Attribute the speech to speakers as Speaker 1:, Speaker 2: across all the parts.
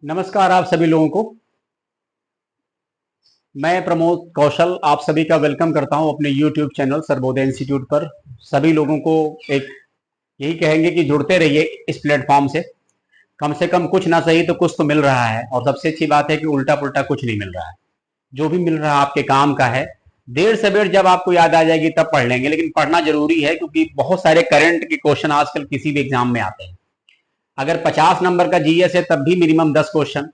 Speaker 1: नमस्कार आप सभी लोगों को। मैं प्रमोद कौशल आप सभी का वेलकम करता हूं अपने YouTube चैनल सर्वोदय इंस्टीट्यूट पर। सभी लोगों को एक यही कहेंगे कि जुड़ते रहिए इस प्लेटफॉर्म से कम कुछ ना सही तो कुछ तो मिल रहा है। और सबसे अच्छी बात है कि उल्टा पुल्टा कुछ नहीं मिल रहा है। जो भी मिल रहा है आपके काम का है। देर सवेर जब आपको याद आ जाएगी तब पढ़ लेंगे, लेकिन पढ़ना जरूरी है क्योंकि बहुत सारे करंट के क्वेश्चन आजकल किसी भी एग्जाम में आते हैं। अगर 50 नंबर का जीएस है तब भी मिनिमम 10 क्वेश्चन,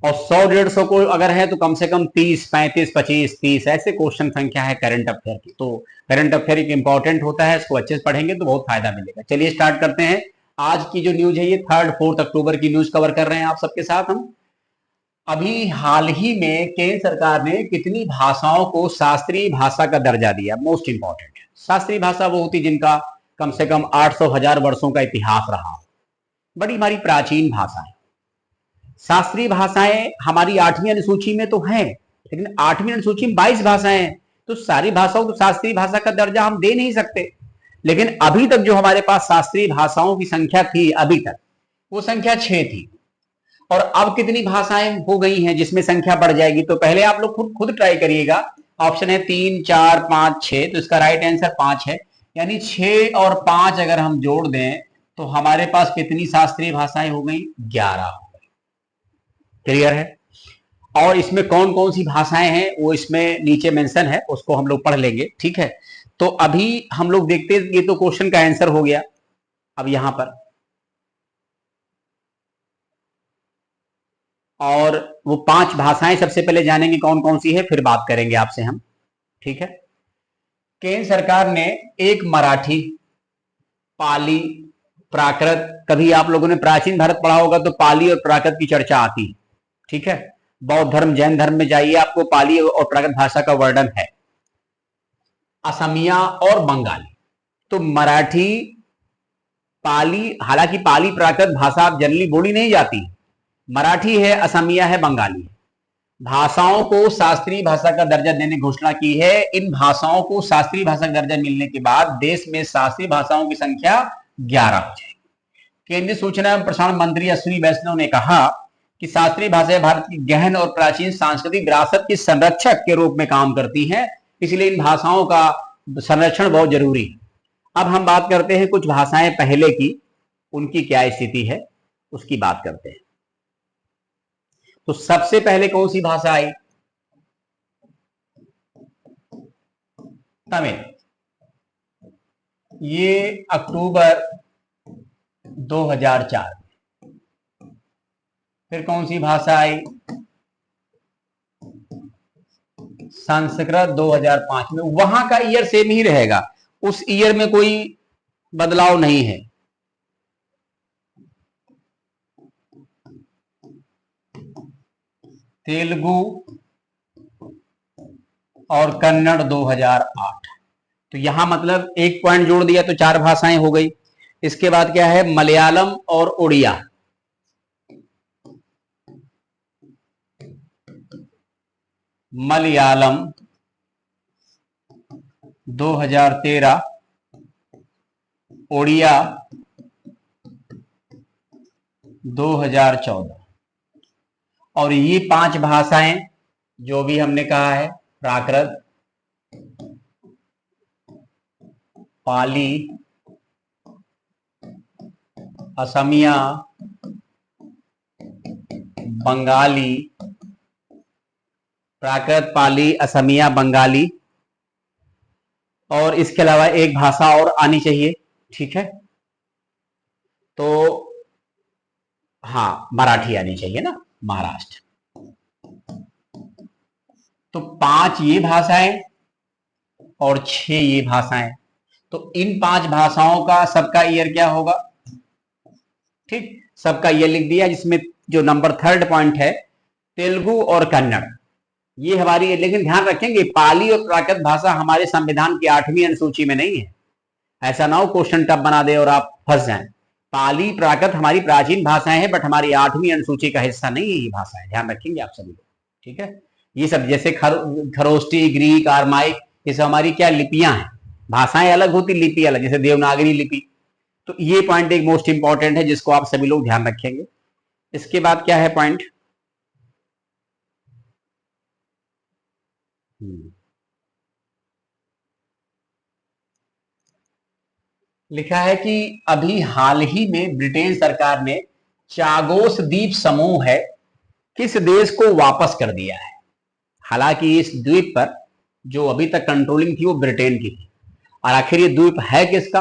Speaker 1: और 100-150 को अगर है तो कम से कम 30, 35, 25, 30 ऐसे क्वेश्चन संख्या है करंट अफेयर की। तो करंट अफेयर एक इंपॉर्टेंट होता है, इसको अच्छे से पढ़ेंगे तो बहुत फायदा मिलेगा। चलिए स्टार्ट करते हैं। आज की जो न्यूज है ये 3-4 अक्टूबर की न्यूज कवर कर रहे हैं आप सबके साथ हम। अभी हाल ही में केंद्र सरकार ने कितनी भाषाओं को शास्त्रीय भाषा का दर्जा दिया? मोस्ट इंपॉर्टेंट है। शास्त्रीय भाषा वो होती जिनका कम से कम 800-1000 वर्षों का इतिहास रहा। बड़ी हमारी प्राचीन भाषा है। शास्त्रीय भाषाएं हमारी 8वीं अनुसूची में तो हैं, लेकिन 8वीं अनुसूची में 22 भाषाएं हैं। तो सारी भाषाओं को शास्त्रीय भाषा का दर्जा हम दे नहीं सकते। लेकिन अभी तक जो हमारे पास शास्त्रीय भाषाओं की संख्या थी अभी तक, वो संख्या 6 थी। और अब कितनी भाषाएं हो गई हैं जिसमें संख्या बढ़ जाएगी? तो पहले आप लोग खुद ट्राई करिएगा। ऑप्शन है 3, 4, 5, 6, तो इसका राइट आंसर 5 है। यानी 6 और 5 अगर हम जोड़ दें तो हमारे पास कितनी शास्त्रीय भाषाएं हो गई? 11। क्लियर है? और इसमें कौन कौन सी भाषाएं हैं वो इसमें नीचे मेंशन है, उसको हम लोग पढ़ लेंगे। ठीक है, तो अभी हम लोग देखते हैं। ये तो क्वेश्चन का आंसर हो गया। अब यहां पर और वो 5 भाषाएं सबसे पहले जानेंगे कौन कौन सी है, फिर बात करेंगे आपसे हम। ठीक है, केंद्र सरकार ने एक मराठी, पाली, प्राकृत, कभी आप लोगों ने प्राचीन भारत पढ़ा होगा तो पाली और प्राकृत की चर्चा आती है। ठीक है, बौद्ध धर्म जैन धर्म में जाइए आपको पाली और प्राकृत भाषा का वर्णन है। असमिया और बंगाली। तो मराठी, पाली, हालांकि पाली प्राकृत भाषा जनरली बोली नहीं जाती, मराठी है, असमिया है, बंगाली है। भाषाओं को शास्त्रीय भाषा का दर्जा देने की घोषणा की है। इन भाषाओं को शास्त्रीय भाषा का दर्जा मिलने के बाद देश में शास्त्रीय भाषाओं की संख्या 11 हो जाएगी। केंद्रीय सूचना एवं प्रसारण मंत्री अश्विनी वैष्णव ने कहा कि शास्त्रीय भाषाएं भारत की गहन और प्राचीन सांस्कृतिक विरासत की संरक्षक के रूप में काम करती हैं, इसलिए इन भाषाओं का संरक्षण बहुत जरूरी है। अब हम बात करते हैं कुछ भाषाएं पहले की, उनकी क्या स्थिति है उसकी बात करते हैं। तो सबसे पहले कौन सी भाषा आई? तमिल। ये अक्टूबर 2004। फिर कौन सी भाषा आई? संस्कृत 2005 में। वहां का ईयर सेम ही रहेगा, उस ईयर में कोई बदलाव नहीं है। तेलुगु और कन्नड़ 2008। तो यहां मतलब एक पॉइंट जोड़ दिया तो 4 भाषाएं हो गई। इसके बाद क्या है? मलयालम और उड़िया। मलयालम 2013, उड़िया 2014। और ये 5 भाषाएं जो भी हमने कहा है, प्राकृत, पाली, असमिया, बंगाली, प्राकृत, पाली, असमिया, बंगाली, और इसके अलावा एक भाषा और आनी चाहिए। ठीक है, तो हाँ, मराठी आनी चाहिए ना, महाराष्ट्र। तो 5 ये भाषाएं और 6 ये भाषाएं। तो इन 5 भाषाओं का सबका ईयर क्या होगा? ठीक, सबका ईयर लिख दिया, जिसमें जो नंबर 3rd पॉइंट है तेलुगु और कन्नड़, ये हमारी। लेकिन ध्यान रखेंगे पाली और प्राकृत भाषा हमारे संविधान की 8वीं अनुसूची में नहीं है। ऐसा ना हो क्वेश्चन टफ बना दे और आप फंस जाएं। पाली प्राकृत हमारी प्राचीन भाषाएं हैं, बट हमारी 8वीं अनुसूची का हिस्सा नहीं है ये भाषाएं। ध्यान रखेंगे आप सभी लोग। ठीक है, ये सब जैसे खरोष्टी, ग्रीक, आर्माइक, ये सब हमारी क्या लिपियां हैं। भाषाएं अलग होती, लिपि अलग, जैसे देवनागरी लिपि। तो ये पॉइंट एक मोस्ट इंपॉर्टेंट है जिसको आप सभी लोग ध्यान रखेंगे। इसके बाद क्या है पॉइंट? लिखा है कि अभी हाल ही में ब्रिटेन सरकार ने चागोस द्वीप समूह है किस देश को वापस कर दिया है। हालांकि इस द्वीप पर जो अभी तक कंट्रोलिंग थी वो ब्रिटेन की थी, और आखिर ये द्वीप है किसका,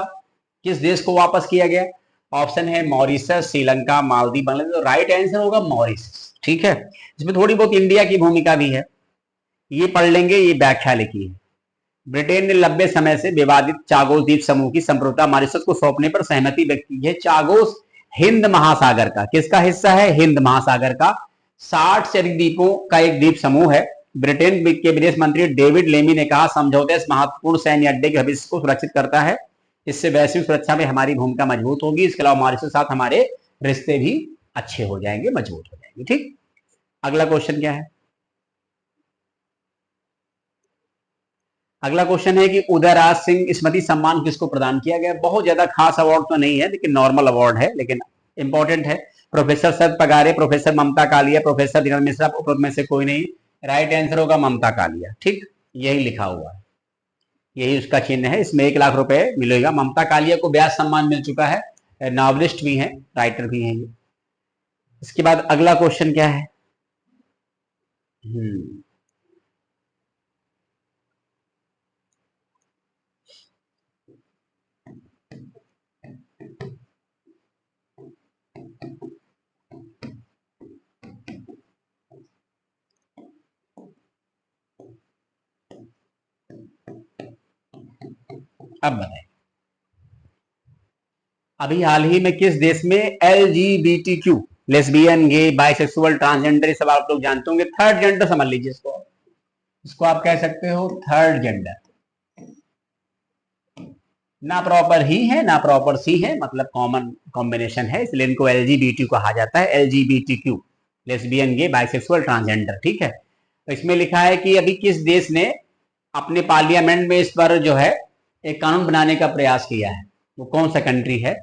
Speaker 1: किस देश को वापस किया गया? ऑप्शन है मॉरिशस, श्रीलंका, मालदीव, बांग्लादेश। तो राइट आंसर होगा मॉरिशस। ठीक है, इसमें थोड़ी बहुत इंडिया की भूमिका भी है, ये पढ़ लेंगे, ये व्याख्या लिखी है। ब्रिटेन ने लंबे समय से विवादित चागोस द्वीप समूह की संप्रभुता मॉरिशस को सौंपने पर सहमति व्यक्त की है। चागोस हिंद महासागर का किसका हिस्सा है? हिंद महासागर का 60 से अधिक द्वीपों का एक द्वीप समूह है। ब्रिटेन के विदेश मंत्री डेविड लेमी ने कहा, समझौता इस महत्वपूर्ण सैन्य अड्डे के भविष्य को सुरक्षित करता है, इससे वैश्विक सुरक्षा में हमारी भूमिका मजबूत होगी, इसके अलावा मॉरिशस के साथ हमारे रिश्ते भी अच्छे हो जाएंगे, मजबूत हो जाएंगे। ठीक, अगला क्वेश्चन क्या है? अगला क्वेश्चन है कि उदयराज सिंह स्मृति सम्मान किसको प्रदान किया गया? बहुत ज्यादा खास अवार्ड तो नहीं है, लेकिन नॉर्मल अवार्ड है, लेकिन इंपॉर्टेंट है। प्रोफेसर शरद पगारे, प्रोफेसर ममता कालिया, प्रोफेसर दीनदयाल मिश्रा, उपरोक्त में से कोई नहीं। राइट आंसर होगा ममता कालिया। ठीक, यही लिखा हुआ है, यही उसका चिन्ह है। इसमें 1 लाख रुपए मिलेगा। ममता कालिया को व्यास सम्मान मिल चुका है, नॉवलिस्ट भी है, राइटर भी है ये। इसके बाद अगला क्वेश्चन क्या है? अब बताइए, अभी हाल ही में किस देश में LGBTQ, लेस्बियन, गे, बाइसेक्सुअल, ट्रांसजेंडर, ये सब आप लोग जानते होंगे। थर्ड जेंडर समझ लीजिए इसको, इसको आप कह सकते हो थर्ड जेंडर। ना प्रॉपर ही है ना प्रॉपर सी है, मतलब कॉमन कॉम्बिनेशन है, इसलिए इनको LGBTQ कहा जाता है। LGBTQ, लेस्बियन, गे, बाइसेक्सुअल, ट्रांसजेंडर। ठीक है, तो इसमें लिखा है कि अभी किस देश ने अपने पार्लियामेंट में इस पर जो है एक कानून बनाने का प्रयास किया है, वो कौन सा कंट्री है?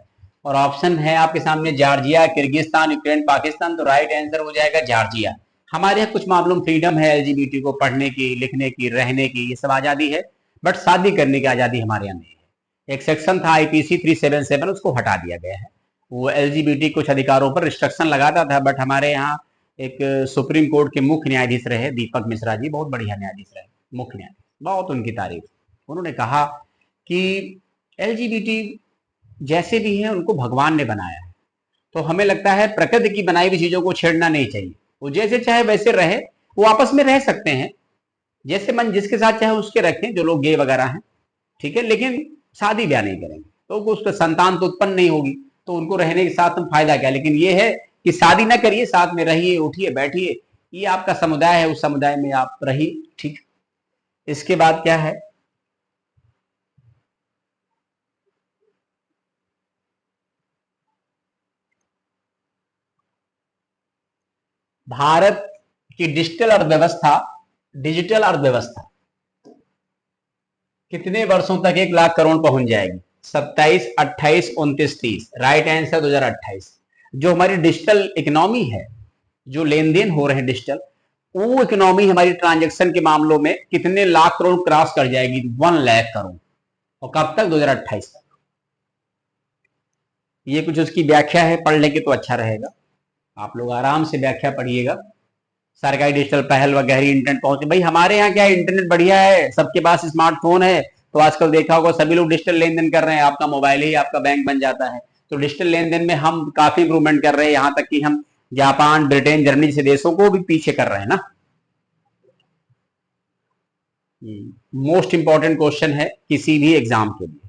Speaker 1: और ऑप्शन है आपके सामने जॉर्जिया, किर्गिस्तान, यूक्रेन, पाकिस्तान। तो राइट आंसर हो जाएगा जॉर्जिया। हमारे यहाँ कुछ मामलों में फ्रीडम है LGBT को पढ़ने की, लिखने की, रहने की, ये सब आजादी है, बट शादी करने की आजादी हमारे यहाँ नहीं है। एक सेक्शन था IPC 377, उसको हटा दिया गया है। वो LGBT कुछ अधिकारों पर रिस्ट्रिक्शन लगाता था, बट हमारे यहाँ एक सुप्रीम कोर्ट के मुख्य न्यायाधीश रहे दीपक मिश्रा जी, बहुत बढ़िया न्यायाधीश रहे, मुख्य न्यायाधीश, बहुत उनकी तारीफ। उन्होंने कहा कि LGBT जैसे भी हैं उनको भगवान ने बनाया है, तो हमें लगता है प्रकृति की बनाई हुई चीजों को छेड़ना नहीं चाहिए। वो जैसे चाहे वैसे रहे, वो आपस में रह सकते हैं, जैसे मन जिसके साथ चाहे उसके रखें, जो लोग गे वगैरह हैं, ठीक है, लेकिन शादी ब्याह नहीं करेंगे तो उसका संतान तो उत्पन्न नहीं होगी, तो उनको रहने के साथ में फायदा क्या? लेकिन ये है कि शादी ना करिए, साथ में रहिए, उठिए, बैठिए, ये आपका समुदाय है, उस समुदाय में आप रहिए। ठीक, इसके बाद क्या है? भारत की डिजिटल अर्थव्यवस्था कितने वर्षों तक 1 लाख करोड़ पहुंच जाएगी? 27, 28, 29, 30। Right answer 2028। जो हमारी डिजिटल इकोनॉमी है, जो लेन देन हो रहे हैं डिजिटल, वो इकोनॉमी हमारी ट्रांजेक्शन के मामलों में कितने लाख करोड़ क्रॉस कर जाएगी? 1 लाख करोड़। और कब तक? 2028 तक। ये कुछ उसकी व्याख्या है, पढ़ लेंगे तो अच्छा रहेगा। आप लोग आराम से व्याख्या पढ़िएगा। सरकारी डिजिटल पहल व गहरी इंटरनेट पहुंच। भाई हमारे यहाँ क्या है, इंटरनेट बढ़िया है, सबके पास स्मार्टफोन है, तो आजकल देखा होगा सभी लोग डिजिटल लेन देन कर रहे हैं, आपका मोबाइल ही आपका बैंक बन जाता है। तो डिजिटल लेन देन में हम काफी इंप्रूवमेंट कर रहे हैं, यहाँ तक कि हम जापान, ब्रिटेन, जर्मनी जैसे देशों को भी पीछे कर रहे हैं ना। मोस्ट इंपॉर्टेंट क्वेश्चन है किसी भी एग्जाम के लिए।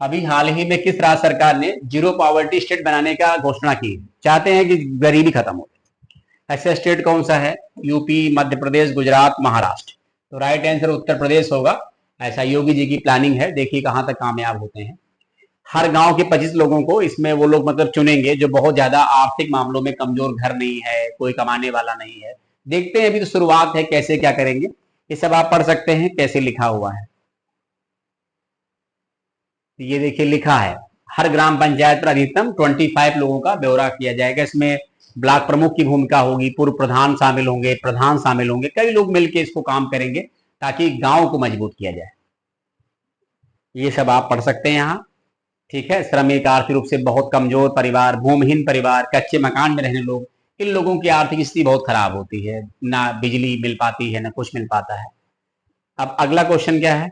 Speaker 1: अभी हाल ही में किस राज्य सरकार ने जीरो पॉवर्टी स्टेट बनाने का घोषणा की? चाहते हैं कि गरीबी खत्म हो। ऐसा स्टेट कौन सा है? यूपी, मध्य प्रदेश, गुजरात, महाराष्ट्र। तो राइट आंसर उत्तर प्रदेश होगा। ऐसा योगी जी की प्लानिंग है, देखिए कहां तक कामयाब होते हैं। हर गांव के 25 लोगों को इसमें वो लोग मतलब चुनेंगे जो बहुत ज्यादा आर्थिक मामलों में कमजोर, घर नहीं है, कोई कमाने वाला नहीं है। देखते हैं, अभी तो शुरुआत है, कैसे क्या करेंगे ये सब आप पढ़ सकते हैं, कैसे लिखा हुआ है। तो ये देखिए लिखा है, हर ग्राम पंचायत पर अधिकतम 25 लोगों का ब्यौरा किया जाएगा। इसमें ब्लॉक प्रमुख की भूमिका होगी, पूर्व प्रधान शामिल होंगे, प्रधान शामिल होंगे, कई लोग मिलकर इसको काम करेंगे ताकि गांव को मजबूत किया जाए। ये सब आप पढ़ सकते हैं यहाँ। ठीक है, श्रमिक, आर्थिक रूप से बहुत कमजोर परिवार, भूमिहीन परिवार, कच्चे मकान में रहने लोग, इन लोगों की आर्थिक स्थिति बहुत खराब होती है, ना बिजली मिल पाती है, ना कुछ मिल पाता है। अब अगला क्वेश्चन क्या है,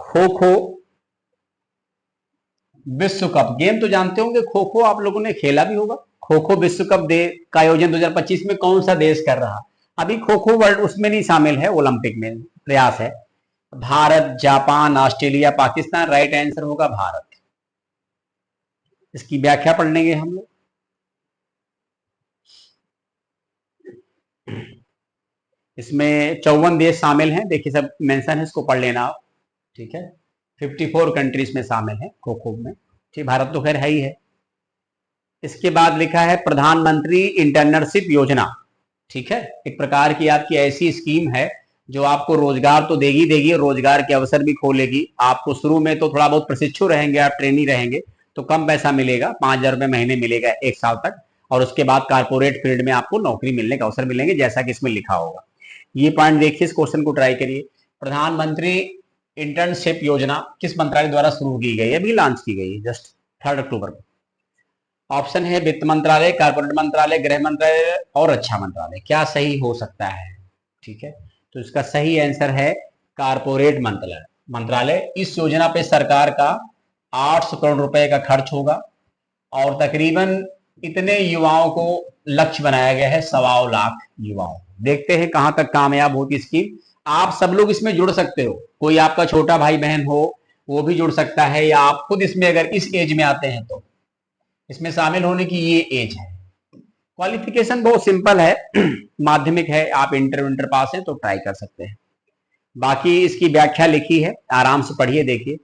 Speaker 1: खो खो विश्व कप। गेम तो जानते होंगे, खो खो आप लोगों ने खेला भी होगा। खो खो विश्व कप का आयोजन 2025 में कौन सा देश कर रहा? अभी खो खो वर्ल्ड उसमें नहीं शामिल है, ओलंपिक में प्रयास है। Bharat, Japan, Australia, Pakistan. Right answer होगा भारत। इसकी व्याख्या पढ़ लेंगे हम लोग। इसमें 54 देश शामिल हैं, देखिए सब मेंशन है, इसको पढ़ लेना आप। ठीक है, 54 कंट्रीज में शामिल है खो खो में। ठीक, भारत तो खैर है ही है। इसके बाद लिखा है प्रधानमंत्री इंटर्नशिप योजना। ठीक है, एक प्रकार की आपकी ऐसी स्कीम है जो आपको रोजगार तो देगी देगी, रोजगार के अवसर भी खोलेगी। आपको शुरू में तो थोड़ा बहुत प्रशिक्षु रहेंगे, आप ट्रेनी रहेंगे तो कम पैसा मिलेगा, 5,000 रुपए महीने मिलेगा 1 साल तक, और उसके बाद कारपोरेट फील्ड में आपको नौकरी मिलने का अवसर मिलेंगे, जैसा कि इसमें लिखा होगा। ये पॉइंट देखिए, इस क्वेश्चन को ट्राई करिए। प्रधानमंत्री इंटर्नशिप योजना किस मंत्रालय द्वारा शुरू की गई है? अभी लॉन्च की गई है, जस्ट 3 अक्टूबर को। ऑप्शन है वित्त मंत्रालय, कारपोरेट मंत्रालय, गृह मंत्रालय और रक्षा मंत्रालय। क्या सही हो सकता है? ठीक है, तो इसका सही आंसर है कारपोरेट मंत्रालय। इस योजना पे सरकार का 800 करोड़ रुपए का खर्च होगा और तकरीबन इतने युवाओं को लक्ष्य बनाया गया है, 1.25 लाख युवाओं। देखते हैं कहां तक कामयाब होगी स्कीम। आप सब लोग इसमें जुड़ सकते हो, कोई आपका छोटा भाई बहन हो वो भी जुड़ सकता है, या आप खुद इसमें अगर इस एज में आते हैं तो इसमें शामिल होने की ये एज है। क्वालिफिकेशन बहुत सिंपल है, माध्यमिक है, आप इंटर पास हैं तो ट्राई कर सकते हैं। बाकी इसकी व्याख्या लिखी है, आराम से पढ़िए। देखिए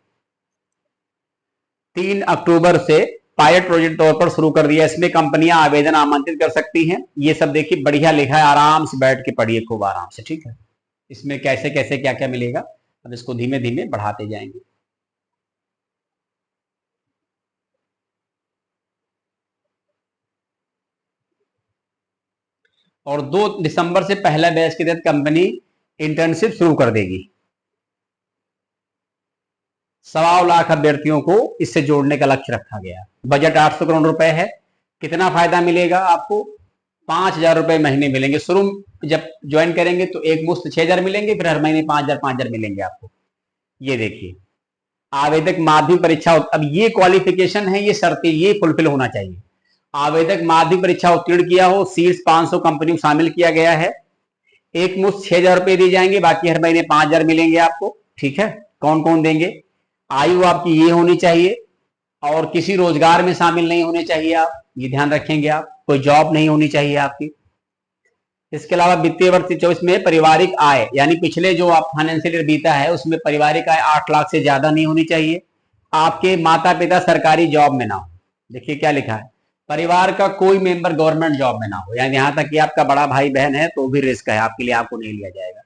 Speaker 1: 3 अक्टूबर से पायलट प्रोजेक्ट तौर पर शुरू कर दिया। इसमें कंपनियां आवेदन आमंत्रित कर सकती हैं। ये सब देखिए बढ़िया लिखा है, आराम से बैठ के पढ़िए खूब आराम से। ठीक है, इसमें कैसे कैसे क्या क्या मिलेगा, अब इसको धीमे धीमे बढ़ाते जाएंगे। और 2 दिसंबर से पहला बैच के तहत कंपनी इंटर्नशिप शुरू कर देगी। 1.25 लाख अभ्यर्थियों को इससे जोड़ने का लक्ष्य रखा गया। बजट 800 करोड़ रुपए है। कितना फायदा मिलेगा आपको? 5,000 रुपए महीने मिलेंगे। शुरू जब ज्वाइन करेंगे तो एक मुश्त 6,000 मिलेंगे, फिर हर महीने 5,000 मिलेंगे आपको। ये देखिए, आवेदक माध्यमिक परीक्षा, अब ये क्वालिफिकेशन है, ये शर्तें ये फुलफिल होना चाहिए। आवेदक माध्यमिक परीक्षा उत्तीर्ण किया हो, शीर्ष 500 कंपनी को शामिल किया गया है, एक मुश्त 6,000 रुपए दिए जाएंगे, बाकी हर महीने 5,000 मिलेंगे आपको। ठीक है, कौन कौन देंगे? आयु आपकी ये होनी चाहिए और किसी रोजगार में शामिल नहीं होने चाहिए आप, ये ध्यान रखेंगे आप, कोई जॉब नहीं होनी चाहिए आपकी। इसके अलावा वित्तीय वर्ष 24 में पारिवारिक आय, यानी पिछले जो आप फाइनेंशियल ईयर बीता है उसमें पारिवारिक आय 8 लाख से ज्यादा नहीं होनी चाहिए। आपके माता पिता सरकारी जॉब में ना हो। देखिए क्या लिखा है, परिवार का कोई मेंबर गवर्नमेंट जॉब में ना हो, यानी यहां तक कि आपका बड़ा भाई बहन है तो भी रिस्क है आपके लिए, आपको नहीं लिया जाएगा।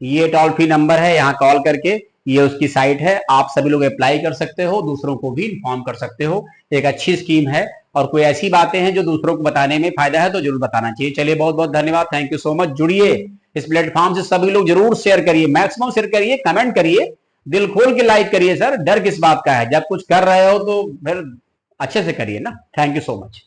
Speaker 1: ये टोल फ्री नंबर है, यहाँ कॉल करके, ये उसकी साइट है, आप सभी लोग अप्लाई कर सकते हो, दूसरों को भी इन्फॉर्म कर सकते हो। एक अच्छी स्कीम है और कोई ऐसी बातें हैं जो दूसरों को बताने में फायदा है तो जरूर बताना चाहिए। चलिए बहुत बहुत धन्यवाद, थैंक यू सो मच। जुड़िए इस प्लेटफॉर्म से, सभी लोग जरूर शेयर करिए, मैक्सिमम शेयर करिए, कमेंट करिए, दिल खोल के लाइक करिए। सर डर किस बात का है, जब कुछ कर रहे हो तो फिर अच्छे से करिए ना। Thank you so much.